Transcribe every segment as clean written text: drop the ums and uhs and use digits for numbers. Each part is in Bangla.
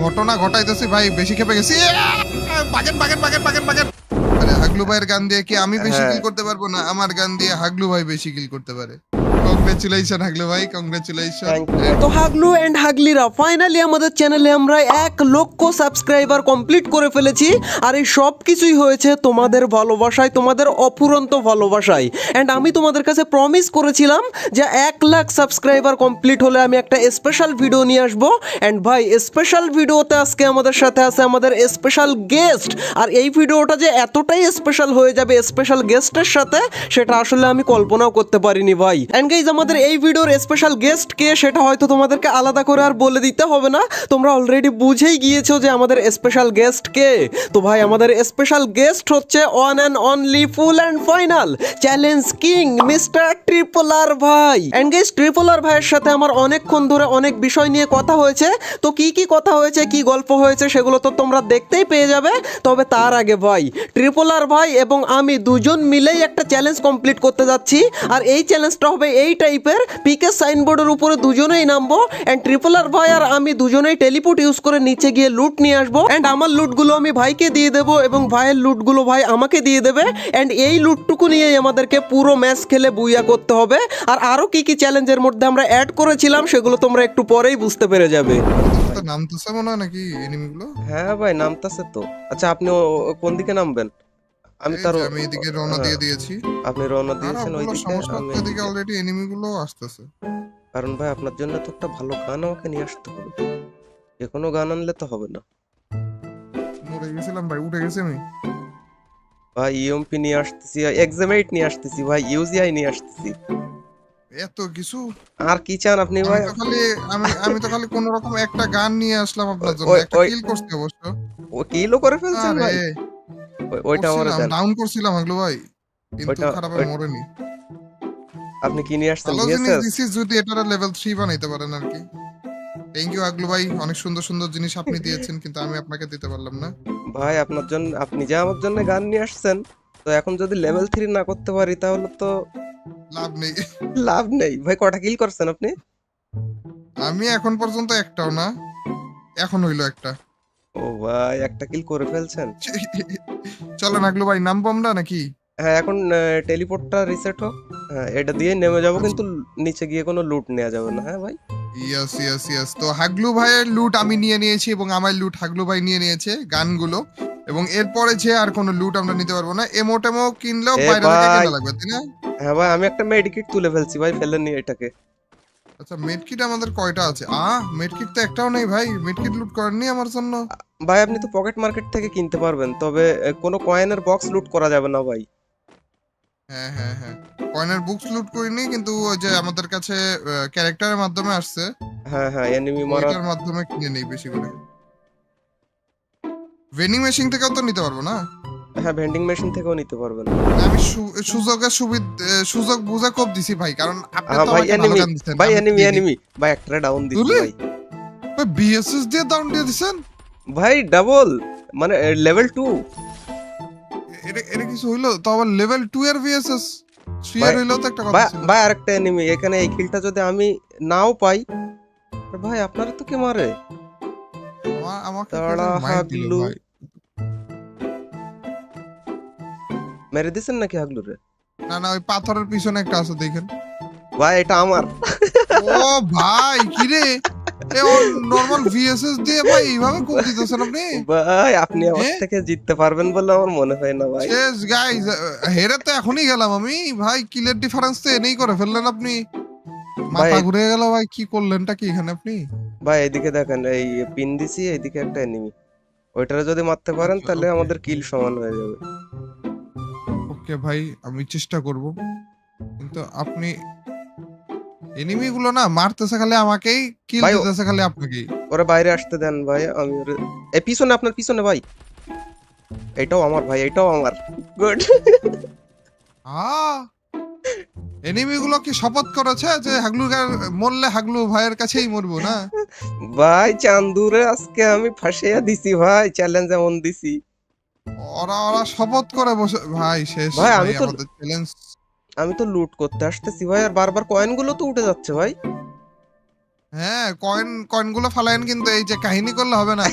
ঘটনা ঘটাইতেছি ভাই, বেশি খেপে গেছি। বাগেন বাগেন বাগেন বাগেন বাগেন। আরে হাগলু ভাইয়ের গান দিয়ে কি আমি বেশি কিল করতে পারবো না? আমার গান দিয়ে হাগলু ভাই বেশি কিল করতে পারে। কংগ্রেচুলেশন হাগলু ভাই, কংগ্রেচুলেশন। তো হাগলু এন্ড হাগলিরা ফাইনালি আমাদের চ্যানেলে আমরা 1,00,000 সাবস্ক্রাইবার কমপ্লিট করে ফেলেছি। আর এই সব কিছুই হয়েছে তোমাদের ভালোবাসায়, তোমাদের অফুরন্ত ভালোবাসায়। এন্ড আমি তোমাদের কাছে প্রমিস করেছিলাম যে 1,00,000 সাবস্ক্রাইবার কমপ্লিট হলে আমি একটা স্পেশাল ভিডিও নিয়ে আসবো। এন্ড ভাই স্পেশাল ভিডিওতে আজকে আমাদের সাথে আছে আমাদের স্পেশাল গেস্ট। আর এই ভিডিওটা যে এতটাই স্পেশাল হয়ে যাবে স্পেশাল গেস্টের সাথে, সেটা আসলে আমি কল্পনাও করতে পারিনি ভাই। এন্ড গাইজ আমাদের এই ভিডিওর স্পেশাল গেস্ট কে সেটা হয়তো তোমাদেরকে আলাদা করে আর বলে দিতে হবে না, তোমরা অলরেডি বুঝেই গিয়েছো যে আমাদের স্পেশাল গেস্ট কে। তো ভাই আমাদের স্পেশাল গেস্ট হচ্ছে one and only full and final challenge king mister triple R ভাই। এন্ড গাইজ ট্রিপল আর ভাইয়ের সাথে আমার অনেকক্ষণ ধরে অনেক বিষয় নিয়ে কথা হয়েছে। তো কি কি কথা হয়েছে, কি গল্প হয়েছে সেগুলো তো তোমরা দেখতেই পেয়ে যাবে। তবে তার আগে ভাই ট্রিপল আর ভাই এবং আমি দুজন মিলেই একটা চ্যালেঞ্জ কমপ্লিট করতে যাচ্ছি। আর এই চ্যালেঞ্জটা হবে এই টাইপের, পিকে সাইনবোর্ডের উপরে দুজনেই নামবো এন্ড ট্রিপল আর ভাই আর আমি দুজনেই টেলিপোর্ট ইউজ করে নিচে গিয়ে লুট নিয়ে আসবো। এন্ড আমার লুটগুলো আমি ভাইকে দিয়ে দেবো এবং ভাইয়ের লুটগুলো ভাই আমাকে দিয়ে দেবে। এন্ড এই লুটটুকু নিয়েই আমাদেরকে পুরো ম্যাচ খেলে বুইয়া করতে হবে। আর আরো কি কি চ্যালেঞ্জের মধ্যে আমরা অ্যাড করেছিলাম সেগুলো তোমরা একটু পরেই বুঝতে পেরে যাবে। তো নামতেছে মনে হয় নাকি এনিমিগুলো? হ্যাঁ ভাই নামতাছে তো। আচ্ছা আপনি কোন দিকে নামবেন? আমি তার আমি এদিকে রওনা দিয়ে দিয়েছি। আপনি রওনা আর দিয়েছেন ওগুলো ওইদিকে, সমস্যা আমি হচ্ছে, এদিকে এদিকে। অলরেডি এনিমিগুলো আসতেছে। কারণ ভাই আপনার জন্য তো একটা ভালো গান আমাকে নিয়ে আসতে হবে, যে কোনো গান আনলে তো হবে না মরে গেছিলাম ভাই, উঠে গেছি আমি। ভাই। ইএমপি নিয়ে আসতেছি, এক্সামেট নিয়ে আসতেছি ভাই, ইউজিআই নিয়ে আসতেছি। এত কিছু! আর কি চান আপনি আমি ভাই? তো খালি আমি তো খালি কোন রকম একটা গান নিয়ে আসলাম আপনার জন্য, ওই একটা ওই কিল করছি অবশ্য। ও কিলো করে ফেলছেন আরে ভাই? ওইটা আমারে করছিলাম, দেন। ডাউন করছিলাম আগলো ভাই, কিন্তু ওইটা খারাপে মরেনি। আপনি কি নিয়ে আসছেন? ভালো জিনিস ভিএসএস? দিছি, যদি এটা লেভেল 3 বানাইতে পারেন আর কি। থ্যাংক ইউ আগলো ভাই, অনেক সুন্দর সুন্দর জিনিস আপনি দিয়েছেন, কিন্তু আমি আপনাকে দিতে পারলাম না। ভাই আপনার জন্য, আপনি যে আমার জন্য গান নিয়ে আসছেন, তো এখন যদি লেভেল 3 না করতে পারি তাহলে তো লাভ নেই। লাভ নেই ভাই। কটা কিল করছেন আপনি? আমি এখন পর্যন্ত একটাও না, এখন হইলো একটা। ও ভাই একটা কিল করে ফেলছেন। চলেন আগলো ভাই, নামবো আমরা নাকি? হ্যাঁ এখন টেলিপোর্টটা রিসেট হোক। হ্যাঁ এটা দিয়ে নেমে যাবো, কিন্তু নিচে গিয়ে কোনো লুট নেওয়া যাবে না। হ্যাঁ ভাই। Yes yes yes. তো হাগলু ভাইয়ের লুট আমি নিয়ে নিয়েছি এবং আমার লুট হাগলু ভাই নিয়ে নিয়েছে, গানগুলো। এবং এরপরে যে আর কোনো লুট আমরা নিতে পারবো না। এমো কিনলেও এ বাইরে থেকে ভাই, কেনা লাগবে, তাই না? হ্যাঁ ভাই আমি একটা মেডিকিট তুলে ফেলছি ভাই, ফেলেন নি এটাকে। আচ্ছা, মেডকিট আমাদের কয়টা আছে? মেডকিট তো একটাও নেই ভাই, মেডকিট লুট করেননি আমার জন্য? ভাই আপনি তো পকেট মার্কেট থেকে কিনতে পারবেন, তবে কোনো কয়েনের বক্স লুট করা যাবে না ভাই। হ্যাঁ হ্যাঁ হ্যাঁ, কয়েনের বুকস লুট করিনি, কিন্তু ওই যে আমাদের কাছে ক্যারেক্টারের মাধ্যমে আসছে, হ্যাঁ হ্যাঁ এনিমি মারার। ওইটার মাধ্যমে কিনে নেই বেশি করে। ভেন্ডিং মেশিন থেকেও তো নিতে পারবো না? হ্যাঁ ভেন্ডিং মেশিন থেকেও নিতে পারবেন। আমি সুযোগ বুঝে কোপ দিছি ভাই, কারণ আপনি হ্যাঁ তো ভাই আমাকে ভালো এনিমি, গান দিচ্ছেন, ভাই আমি তো এনিমি দিইনি। এনিমি ভাই, একটা ডাউন দিছি বুঝলি? ভাই। ভাই বিএসএস দিয়ে ডাউন দিয়ে দিছেন? ভাই ডাবল, মানে লেভেল 2। এটা কিছু হইলো? তো আবার লেভেল 2 এর বিএসএস 3 এর ভাই হইলো তো একটা কথা ভাই ছিল। ভাই আরেকটা এনিমি এখানে। এই কিলটা যদি আমি নাও পাই, ভাই আপনারা তো কে মারে? আমাকে তাড়া মাইর দিল হাগলু ভাই। মেরে দিছেন নাকি হাগলুরে? না না, ওই পাথরের পিছনে একটা আছে দেখেন। ভাই এটা আমার। ও ভাই কি রে, এ ও নরমাল ভিএসএস দিয়ে ভাই এইভাবে কোপ দিতেছেন আপনি? ভাই আপনি আমার হ্যাঁ? থেকে জিততে পারবেন বলে আমার মনে হয় না ভাই। শেষ গাইস, হেরে তো এখনই গেলাম আমি ভাই, কিলের ডিফারেন্স তো এনেই করে ফেললেন আপনি। ভাই মাথা ঘুরে গেল ভাই, কি করলেনটা কি এখানে আপনি? ভাই এদিকে দেখেন, এই পিন দিছি, এইদিকে একটা এনিমি। ওইটারে যদি মারতে পারেন আচ্ছা, তাহলে ওকে আমাদের কিল সমান হয়ে যাবে। ওকে ভাই, আমি চেষ্টা করব, কিন্তু আপনি এনিমি গুলো না মারতেছে খালি আমাকেই, কিল ভাই দিতেছে খালি আপনাকেই। ওরে বাইরে আসতে দেন ভাই, আমি ওরে এই পিছনে, আপনার পিছনে ভাই। এটাও আমার ভাই, এটাও আমার। গুড। এনিমি গুলো কি শপথ করেছে যে মরলে হাগলু ভাইয়ের কাছেই মরবো না? ভাই চান্দুরে আজকে আমি ফাঁসিয়া দিছি ভাই, চ্যালেঞ্জ এমন দিছি। ওরা ওরা শপথ করে বসে ভাই, শেষ ভাই ভাই আমি তো আমাদের চ্যালেঞ্জ। আমি তো লুট করতে আসতেছি ভাই, আর বারবার কয়েন গুলো তো উঠে যাচ্ছে ভাই। হ্যাঁ, কয়েন গুলো ফালায়েন, কিন্তু এই যে কাহিনী করলে হবে না।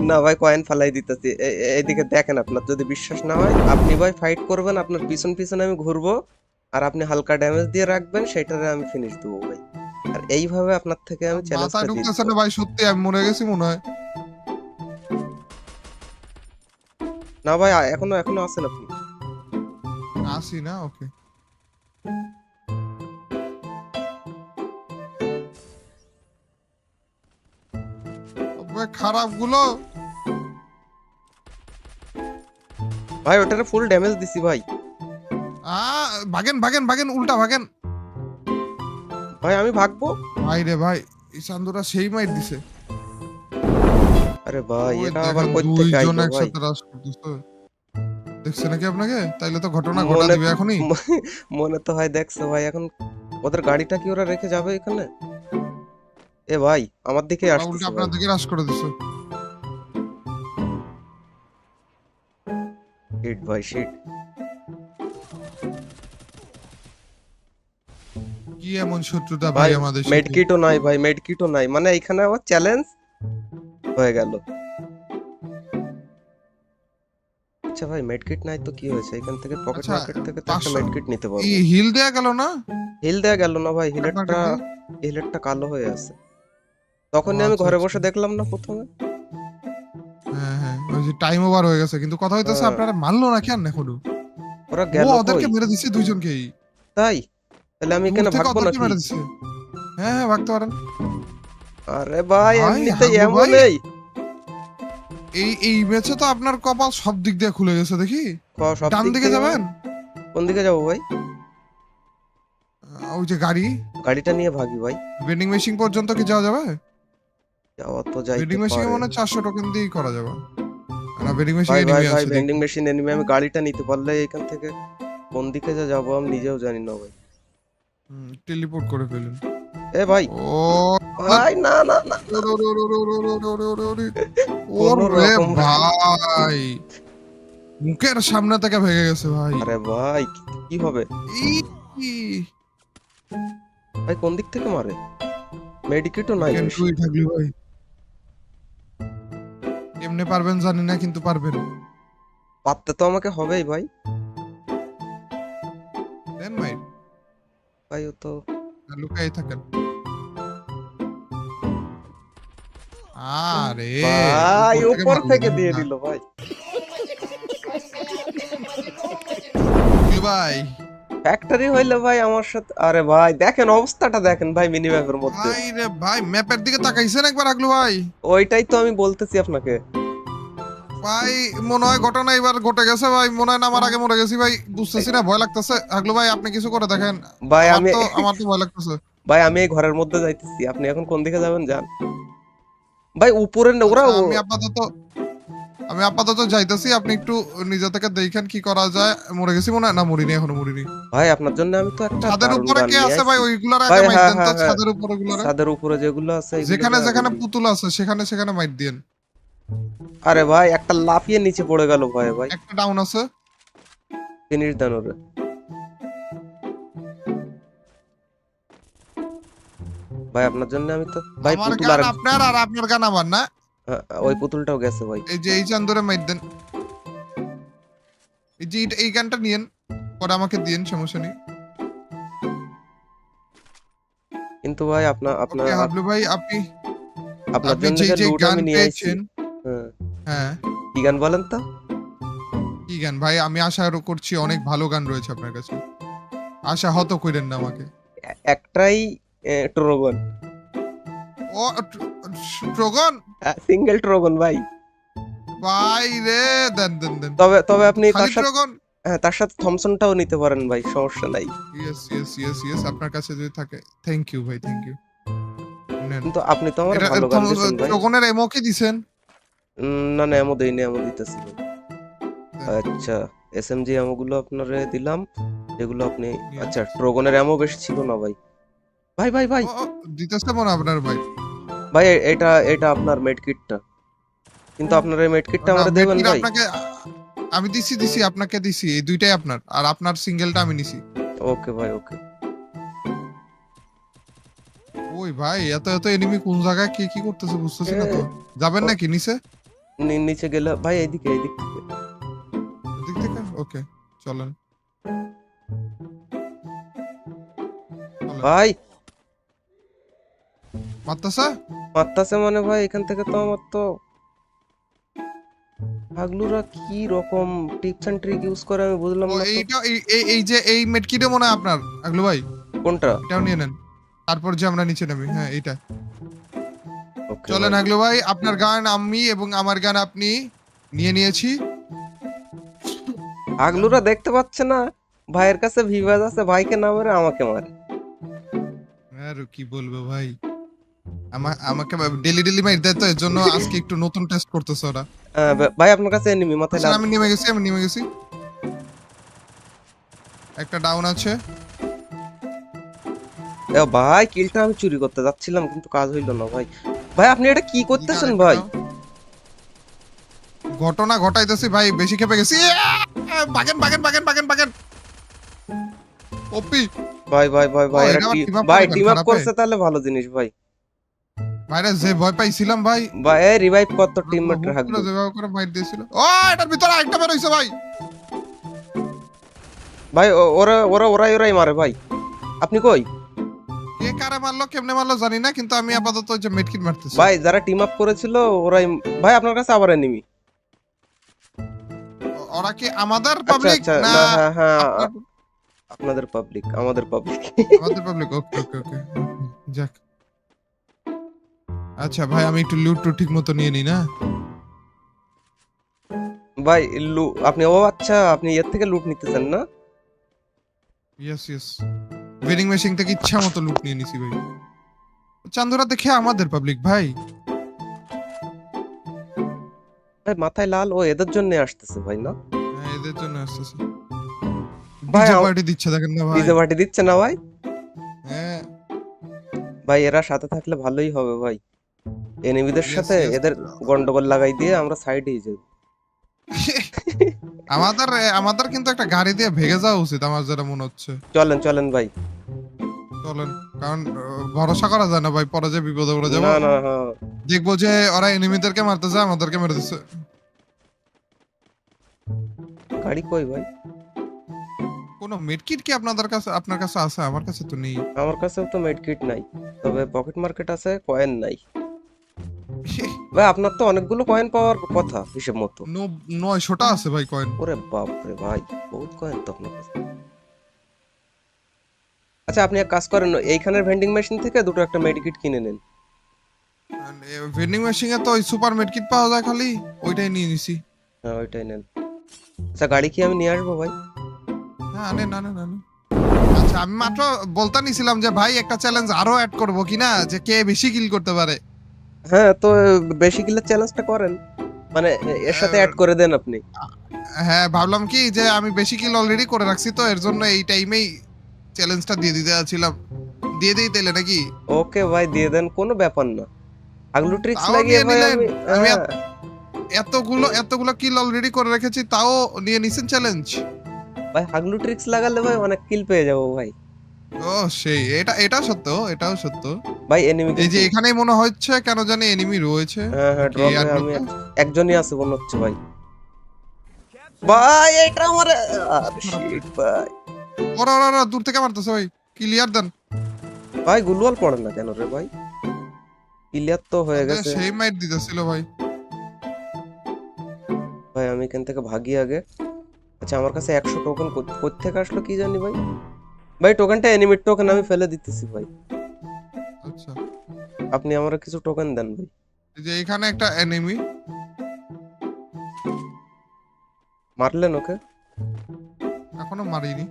না ভাই, কয়েন ফালাই দিতেছি। এইদিকে দেখেন, আপনার যদি বিশ্বাস না হয় আপনি ভাই ফাইট করবেন, আপনার পিছন পিছন আমি ঘুরবো, আর আপনি হালকা ড্যামেজ দিয়ে রাখবেন, সেটারে আমি ফিনিশ দেবো ভাই। আর এইভাবে আপনার থেকে আমি মাথায় চ্যালেঞ্জটা ঢুকতেছে জিতবো। না ভাই, সত্যি আমি মরে গেছি মনে হয়। না ভাই, এখনো এখনো আছেন আপনি। আসি না, ওকে। খারাপ গুলো। ভাই ওটারে ফুল ড্যামেজ দিছি ভাই। ভাগেন ভাগেন ভাগেন, উল্টা ভাগেন। ভাই আমি ভাগবো। ভাই রে ভাই, এই চান্দুরা সেই মাইর দিছে। আরে ভাই, ওই এটা আবার দেখেন কই থেকে দুইজন আইলো ভাই? একসাথে রাশ করতেছে। দেখছে নাকি আপনাকে? তাইলে তো ঘটনা ঘটা মনে দিবে এখনই। মনে তো হয় দেখছো ভাই। এখন ওদের গাড়িটা কি ওরা রেখে যাবে এখানে? এ ভাই, আমার দিকে ওরা উল্টা আসতেছে ভাই। আপনার দিকে রাশ করে দিছে। শিট ভাই, শিট। কি এমন শত্রুতা ভাই ভাই আমাদের সাথে? মেডকিটও নাই ভাই, মেডকিটও নাই, মানে এখানে আমার চ্যালেঞ্জ হয়ে গেল। আচ্ছা ভাই, মেডকিট নাই তো কি হয়েছে? এখান থেকে পকেট আচ্ছা, মার্কেট থেকে তো একটা 500 মেডকিট নিতে পারবো। এই হিল দেয়া গেল না? হিল দেয়া গেল না ভাই, পকেট মার্কেট দিয়ে? হিলেরটা কালো হয়ে আছে। ও তখনই আমি আচ্ছা ঘরে আচ্ছা। বসে দেখলাম না প্রথমে। হ্যাঁ হ্যাঁ, ওই যে টাইম ওভার হয়ে গেছে, কিন্তু কথা হইতেছে হ্যাঁ, আপনারা মানলো না কেন এখনো? ওরা ও গেল ওদেরকে কই? মেরে দিছে দুইজনকেই। তাই? তাহলে আমি দূর এখানে থেকে ভাগবো ওদেরকে নাকি? মেরে দিছে। হ্যাঁ হ্যাঁ, ভাগতে পারেন। আরে ভাই, ভাই এমনিতেই হাগলু ভাই, এমনই। এই ম্যাচে তো আপনার কপাল সব দিক দিয়ে খুলে গেছে দেখি। সব ডান দিক দিকে দিয়ে যাবেন? কোন দিকে যাবো ভাই? ওই যে গাড়ি, গাড়িটা নিয়ে ভাগি ভাই। ভেন্ডিং মেশিন পর্যন্ত কি যাওয়া যাবে? যাওয়া তো যাইতে ভেন্ডিং মেশিনে পারে। মনে হয় 400 টোকেন দিয়েই করা যাবে। না, ভেন্ডিং মেশিন ভাই ভাই এনিমি ভাই, আছে ভেন্ডিং দেখি। মেশিন এনিমি। আমি গাড়িটা নিতে পারলে এখান থেকে কোন দিকে যে যাবো আমি নিজেও জানি না ভাই। টেলিপোর্ট করে ফেলেন। এ ভাই, ও ভাই না না না, ওরে, ওরে, ওরে, ওরে, ওরে, ওরে, ওরে, ওরে, ওরে। কোন ওরে রকম। ভাই, মুখের সামনে থেকে ভেঙে গেছে ভাই। আরে ভাই, কি হবে? ই- ই। ভাই কোন দিক থেকে মারে? মেডিকেটও নাই Can বেশি। do it, হাগলু ভাই। কেমনে পারবেন জানি না, কিন্তু পারবেন। পারতে তো আমাকে হবেই ভাই। দেন ভাই, ভাই ও তো। লুকাই থাকেন। আরে ভাই উপর মারলো থেকে না। দিয়ে দিল ভাই। হাগলু ভাই, ফ্যাক্টরি হইলে ভাই আমার সাথে। আরে ভাই দেখেন অবস্থাটা, দেখেন ভাই মিনি ম্যাপের মধ্যে। ভাই রে ভাই, ম্যাপের দিকে তাকাইছেন একবার হাগলু ভাই? ওইটাই তো আমি বলতেছি আপনাকে। ভাই মনে হয় ঘটনা এবার ঘটে গেছে ভাই, মনে হয় না আমার আগে মরে গেছি ভাই, বুঝতেছি না, ভয় লাগতেছে। হাগলু ভাই আপনি কিছু করে দেখেন। ভাই আমার তো ভয় লাগতেছে। ভাই আমি এই ঘরের মধ্যে যাইতেছি, আপনি এখন কোন দিকে যাবেন যান। ভাই উপরে ওরা। আচ্ছা, আমি আপাতত যাইতেছি, আপনি একটু নিজে থেকে দেখেন কি করা যায়। মরে গেছি মনে হয় না, মরিনি, এখনো মরিনি। ভাই আপনার জন্য আমি তো একটা ছাদের দারুণ উপরে গান কে নিয়ে আছে ভাই? আইছি। ওইগুলার আগে ভাই মাইর হ্যাঁ দেন তো, হ্যাঁ হ্যাঁ, ছাদের উপরে গুলারে। ছাদের উপরে যেগুলো আছে এগুলো যেখানে আগে যেখানে দিই। পুতুল আছে সেখানে সেখানে মাইর দিয়েন। আরে ভাই একটা লাফিয়ে নিচে পড়ে গেল ভাই। ভাই একটা ডাউন আছে। ফিনিশ দেন ওরে। ভাই আপনার জন্য আমি তো ভাই আমার পুতুল গান আর আপনার, আর আপনার গান আমার না। ওই পুতুলটাও গেছে ভাই। এই যে এই চান্দরে মাইর দেন। এই যে এই গানটা নিয়েন, পরে আমাকে দিয়েন, সমস্যা নেই। কিন্তু ভাই আপনার আপনার ওকে হাবলু ভাই, আপনি আপনার আপনি জন্য যে যে যে লুট গান আমি নিয়ে আইছি। পেয়েছেন। হ্যাঁ, হ্যাঁ, কি গান বলেন তো? কি গান ভাই? আমি আশা করছি অনেক ভালো গান রয়েছে আপনার কাছে। আশা হত করেন না আমাকে। একটাই ট্রোগন। ও ট্রোগন সিঙ্গেল ট্রোগন ভাই। ভাই রে, দেন দেন দেন। তবে তবে আপনি খালি তার সাথে ট্রোগন? তার সাথে থমসনটাও নিতে পারেন ভাই, সমস্যা নাই। ইয়েস ইয়েস ইয়েস ইয়েস, আপনার কাছে যদি থাকে। থ্যাংক ইউ ভাই, থ্যাংক ইউ। নেন। কিন্তু আপনি তো আমার এটা ভালো গান দিয়েছেন ভাই। ট্রোগনের এমও কি দিছেন? না না, এমন দেইনি, এমন দিতেছি ভাই। আচ্ছা, এসএমজি এমো গুলো আপনারে দিলাম, যেগুলো আপনি। আচ্ছা, ট্রোগনের এমো বেশি ছিল না ভাই। ভাই ভাই ভাই ও, দিতেছে মনে হয় আপনার ভাই। ভাই, এটা এটা আপনার মেড কিটটা, কিন্তু আপনার এই মেড কিটটা আমারে দেবেন মেডকিট ভাই। আপনাকে আমি দিছি আপনাকে দিছি, এই দুইটাই আপনার, আর আপনার সিঙ্গেলটা আমি নিছি। ওকে ভাই, ওকে। ও ওই ভাই এত এত এনিমি কোন জায়গায় কে কি করতেছে বুঝতেছি না তো। যাবেন নাকি নিচে? নিচে গেলে ভাই এইদিক থেকে এদিক থেকে ওকে চলেন। চলেন। ভাই মারতেছে? মারতাছে মানে ভাই এখান থেকে তো আমার তো হাগলুরা কি রকম টিপস এন্ড ট্রিক ইউজ করে আমি বুঝলাম ও না তো। এইটা এই যে এই মেডকিটে মনে হয় আপনার আগলু ভাই, কোনটা? এটাও নিয়ে নেন। তারপর যে আমরা নিচে নামি, হ্যাঁ এইটা। ওকে চলেন আগলু ভাই, আপনার গান আমি এবং আমার গান আপনি নিয়ে নিয়েছি। হাগলুরা দেখতে পাচ্ছে না ভাইয়ের কাছে ভিভাজ আছে, ভাইকে না মেরে আমাকে মারে। আর কি বলবো ভাই, আমাকে ডেলি ডেলি মাইর দেয় তো, এর জন্য আজকে একটু নতুন টেস্ট করতেছে ওরা। ভাই আপনার কাছে এনিমি মাথায় আচ্ছা, লাগ। আমি নেমে গেছি। একটা ডাউন আছে। ভাই কিলটা আমি চুরি করতে যাচ্ছিলাম কিন্তু কাজ হইল না ভাই। ভাই আপনি এটা কি করতেছেন ভাই? ঘটনা ঘটাইতেছি ভাই, বেশি খেপে গেছি। বাগেন ওপি ভাই ভাই ভাই ভাই ও, এরা এটা আবার team up ভাই করে টিম আপ খারাপ করছে তাহলে ভালো জিনিস ভাই। ভাইরা যে ভয় পাইছিলাম ভাই, ভাই রিভাইভ কত টিমমেট হুট হাগলু। করে যেভাবে করে ফাইট দিয়েছিল। ও এটার ভিতরে আরেকটা বের হইছে ভাই। ভাই ওরাই মারে ভাই। আপনি কই? কে কারে মারলো কেমনে মারলো জানি না, কিন্তু আমি আপাতত ওই যে মেডকিট মারতেছি। ভাই যারা টিম আপ করেছিল ওরাই। ভাই আপনার কাছে আবার এনিমি। ওরা কি আমাদের আচ্ছা পাবলিক আচ্ছা না? না হ্যাঁ হ্যাঁ আপনার- আপনাদের পাবলিক আমাদের পাবলিক। আমাদের পাবলিক, ওকে ওকে ওকে যাক। আচ্ছা ভাই, আমি একটু লুট টু ঠিক মতো নিয়ে নিই না। ভাই আপনি আচ্ছা আপনি এর থেকে লুট নিতেছেন না? ইয়েস ভেন্ডিং মেশিন থেকে ইচ্ছা মতো লুট নিয়ে নিছি ভাই। চান্দুরা দেখে আমাদের পাবলিক ভাই। ভাই মাথায় লাল ও এদের জন্য আসতেছে ভাই না? হ্যাঁ, এদের জন্য আসতেছে। ভাই, ডিজে পার্টি দিচ্ছে দেখেন না ভাই। ডিজে পার্টি দিচ্ছে না ভাই? হ্যাঁ ভাই এরা সাথে থাকলে ভালোই হবে ভাই। এনিমিদের Yes, সাথে yes. এদের গন্ডগোল লাগাই দিয়ে আমরা সাইডেই যাই। আমাদের আমাদের কিন্তু একটা গাড়ি দিয়ে ভেগে যাওয়া উচিত আমার যেটা মনে হচ্ছে। চলেন চলেন ভাই। চলেন, কারণ ভরসা করা যায় না ভাই, পরে যে বিপদে পড়ে যাবো। না না হ্যাঁ দেখবো যে ওরা এনিমিদেরকে মারতেছে, আমাদেরকে মেরে দিচ্ছে। গাড়ি কই ভাই? কোনো মেডকিট কি আপনার কাছে আছে? আমার কাছে তো নেই। আমার কাছেও তো মেডকিট নাই, তবে পকেট মার্কেট আছে, কয়েন নাই। ভাই আপনার তো অনেকগুলো কয়েন পাওয়ার কথা হিসেব মতো। 900টা আছে ভাই কয়েন। ওরে বাপ রে ভাই, বহুত কয়েন তো আপনার কাছে। আচ্ছা আপনি এক কাজ করেন, এইখানের ভেন্ডিং মেশিন থেকে দুটো একটা মেডিকিট কিনে নেন। ভেন্ডিং মেশিনে তো ওই সুপার মেডকিট পাওয়া যায় খালি, ওইটাই নিয়ে নিছি। হ্যাঁ ওইটাই নেন। আচ্ছা গাড়ি কি আমি নিয়ে আসবো ভাই? হ্যাঁ আনে না না না না। আচ্ছা আমি মাত্র বলতে নিছিলাম যে ভাই একটা চ্যালেঞ্জ আরো অ্যাড করব কিনা, যে কে বেশি কিল করতে পারে। হ্যাঁ তো বেশি কিলের চ্যালেঞ্জটা করেন, মানে এর সাথে অ্যাড করে দেন আপনি। হ্যাঁ ভাবলাম কি যে আমি বেশি কিল অলরেডি করে রাখছি, তো এর জন্য এই টাইমেই চ্যালেঞ্জটা দিয়ে দিতে যাচ্ছিলাম। দিয়ে দিই তাইলে নাকি? ওকে ভাই দিয়ে দেন, কোনো ব্যাপার না। আগলু ট্রিক্স তাও লাগিয়ে নিয়ে ভাই নিলেন। আমি হ্যাঁ। এতগুলো কিল অলরেডি করে রেখেছি, তাও নিয়ে নিছেন চ্যালেঞ্জ। ভাই আগলু ট্রিক্স লাগালে ভাই অনেক কিল পেয়ে যাবো ভাই। ও সেই এটা সত্য, এটাও সত্য। ভাই এনিমি এই যে এখানেই মনে হচ্ছে কেন জানি এনিমি রয়েছে। হ্যাঁ হ্যাঁ কে ড্রপে আর আমি লোকে? একজনই আছে মনে হচ্ছে ভাই। ভাই এটা আমার শিট ভাই। ওরা দূর থেকে মারতেছে ভাই, ক্লিয়ার দেন। ভাই গুলওয়াল পড়ে না কেন রে ভাই? ক্লিয়ার তো হয়ে আরে, গেছে। সেই মাইট দিতেছিল ভাই। ভাই আমি এখান থেকে ভাগি আগে। আচ্ছা আমার কাছে 100 টোকেন কোথা থেকে আসলো কি জানি ভাই। ভাই টোকেনটা এনিমির টোকেন আমি ফেলে দিতেছি ভাই। আচ্ছা আপনি আমারে কিছু টোকেন দেন ভাই। এই যে এখানে একটা এনিমি। মারলেন ওকে? এখনো মারিনি।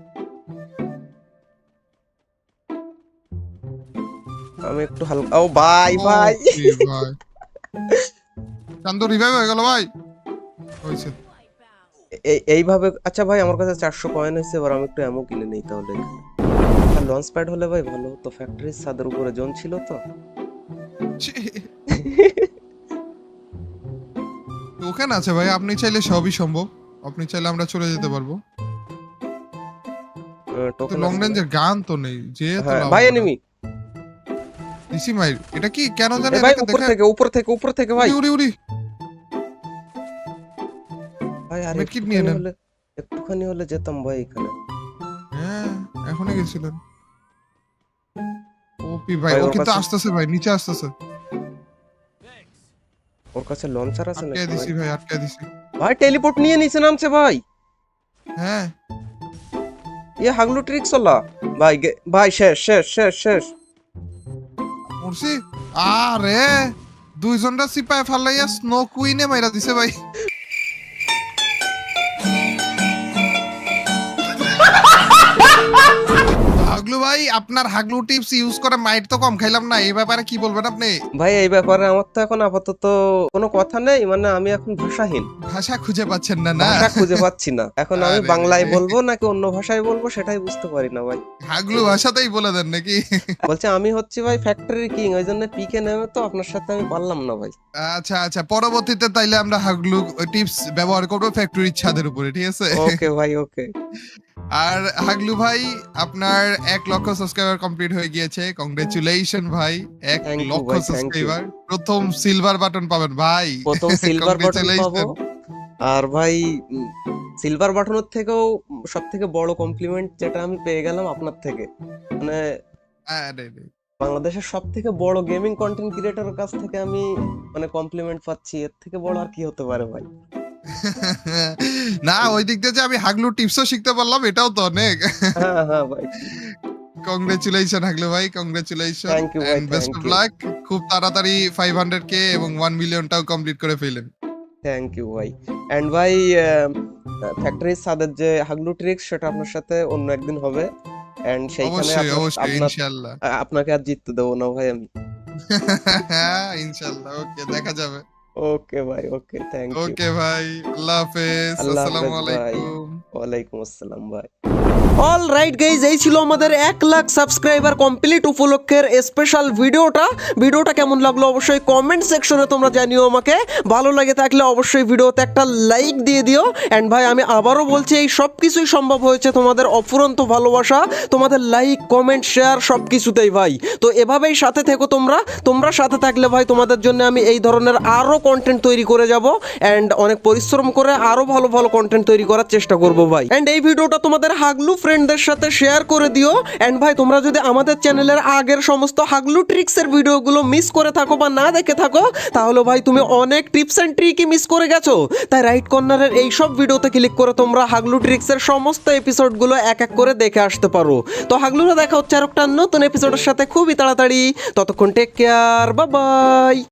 আমি একটু হালকা ও ভাই ও, ভাই কি ভাই চান্দু রিভাইভ হয়ে গেল ভাই। হইছে। এইভাবে। আচ্ছা ভাই আমার কাছে 400 কয়েন হয়েছে, এবার আমি একটু অ্যামো কিনে নেই তাহলে। আর লঞ্চ প্যাড হলে ভাই ভালো হতো, ফ্যাক্টরির ছাদের উপরে জোন ছিল তো। টোকেন আছে ভাই, আপনি চাইলে সবই সম্ভব। আপনি চাইলে আমরা চলে যেতে পারবো। তো টোকেন লং রেঞ্জের গান তো নেই যে, তো হ্যাঁ লাভ ভাই হবে না। এনিমি। দিছি মাইর। এটা কি কেন জানি ভাই এটাকে উপর দেখে থেকে উপর থেকে ভাই উড়ি উড়ি ভাই আর Medkit নিয়ে নেন। একটুখানি হলে যেতাম ভাই এখানে। হ্যাঁ এখনই গেছিলেন। ওপি ভাই ভাই, ও ওর কিন্তু কাছে- আসতেছে ভাই, নিচে আসতেছে। ওর কাছে লঞ্চার আছে আটকে নাকি দিছি ভাই? ভাই, আটকে দিছি। ভাই টেলিপোর্ট নিয়ে নিচে নামছে ভাই। হ্যাঁ ইয়ে হাগলু ট্রিক্স হলা ভাই ভাই শেষ। মরছি। আরে দুইজনটা সিপাই ফালাইয়া স্নো কুইনে মাইরা দিছে ভাই। হাগলু ভাই আপনার হাগলু টিপস ইউজ করে মাইট তো কম খাইলাম না, এই ব্যাপারে কি বলবেন আপনি? ভাই এই ব্যাপারে আমার তো এখন আপাতত কোনো কথা নেই, মানে আমি এখন ভাষাহীন, ভাষা খুঁজে পাচ্ছেন না না? ভাষা খুঁজে পাচ্ছি না। এখন আমি আরে বাংলায় রে। বলবো নাকি অন্য ভাষায় বলবো সেটাই বুঝতে পারি না ভাই। হাগলু ভাষাতেই বলে দেন নাকি? বলছে আমি হচ্ছি ভাই ফ্যাক্টরি কিং, ওই জন্য পিকে নেমে তো আপনার সাথে আমি পারলাম না ভাই। আচ্ছা আচ্ছা, পরবর্তীতে তাইলে আমরা হাগলু টিপস ব্যবহার করবো ফ্যাক্টরির ছাদের উপরে, ঠিক আছে? ওকে ভাই ওকে। আর হাগলু ভাই আপনার 1 লক্ষ সাবস্ক্রাইবার কমপ্লিট হয়ে গিয়েছে, কংগ্রেচুলেশন ভাই। 1 Thank you লক্ষ ভাই, thank you। সাবস্ক্রাইবার, প্রথম সিলভার বাটন পাবেন ভাই। প্রথম সিলভার বাটন পাবো। Congratulations। আর ভাই সিলভার বাটনের থেকেও সব থেকে বড় কমপ্লিমেন্ট যেটা আমি পেয়ে গেলাম আপনার থেকে, মানে আরে রে। বাংলাদেশের সব থেকে বড় গেমিং কন্টেন্ট ক্রিয়েটরের কাছ থেকে আমি মানে কমপ্লিমেন্ট পাচ্ছি, এর থেকে বড় আর কি হতে পারে ভাই। না ওই দিক দিয়ে যে আমি হাগলু টিপসও শিখতে পারলাম, এটাও তো অনেক। হ্যাঁ ভাই। কংগ্রেচুলেশন হাগলু ভাই, কংগ্রেচুলেশন Thank you ভাই, and best thank of you। Luck. খুব তাড়াতাড়ি 500k এবং 1 মিলিয়নটাও কমপ্লিট করে ফেলেন। থ্যাংক ইউ ভাই। এন্ড ভাই ফ্যাক্টরি সাদের যে হাগলু ট্রিক্স সেটা আপনার সাথে অন্য একদিন হবে, এন্ড সেইখানে অবশ্যই অবশ্যই ইনশাআল্লাহ। আপনাকে আর জিততে দেবো না ভাই আমি। ইনশাআল্লাহ ওকে, দেখা যাবে। ওকে ভাই ওকে, থ্যাংক ইউ। ওকে ভাই, আল্লাহ হাফেজ, আল্লাহ আসসালামু হাফেজ ভাই। আলাইকুম। ওয়ালাইকুম আসসালাম ভাই। অল রাইট গাইজ, এই ছিল আমাদের 1 লাখ সাবস্ক্রাইবার কমপ্লিট উপলক্ষের স্পেশাল ভিডিওটা কেমন লাগলো অবশ্যই কমেন্ট সেকশনে তোমরা জানিও আমাকে। ভালো লাগে থাকলে অবশ্যই ভিডিওতে একটা লাইক দিয়ে দিও। অ্যান্ড ভাই আমি আবারও বলছি, এই সব কিছুই সম্ভব হয়েছে তোমাদের অফুরন্ত ভালোবাসা, তোমাদের লাইক কমেন্ট শেয়ার সব কিছুতেই ভাই। তো এভাবেই সাথে থেকো তোমরা সাথে থাকলে ভাই তোমাদের জন্য আমি এই ধরনের আরও কন্টেন্ট তৈরি করে যাব, অ্যান্ড অনেক পরিশ্রম করে আরও ভালো কন্টেন্ট তৈরি করার চেষ্টা করবো ভাই। অ্যান্ড এই ভিডিওটা তোমাদের হাগলু ফ্রেন্ডদের সাথে শেয়ার করে দিও। এন্ড ভাই তোমরা যদি আমাদের চ্যানেলের আগের সমস্ত হাগলু ট্রিক্সের ভিডিওগুলো মিস করে থাকো বা না দেখে থাকো, তাহলে ভাই তুমি অনেক টিপস এন্ড ট্রিকই মিস করে গেছো। তাই রাইট কর্নারের এই সব ভিডিওতে ক্লিক করে তোমরা হাগলু ট্রিক্সের সমস্ত এপিসোডগুলো এক এক করে দেখে আসতে পারো। তো হাগলুরা দেখা হচ্ছে আর একটা নতুন এপিসোডের সাথে খুবই তাড়াতাড়ি। ততক্ষণ টেক কেয়ার, বাই বাই।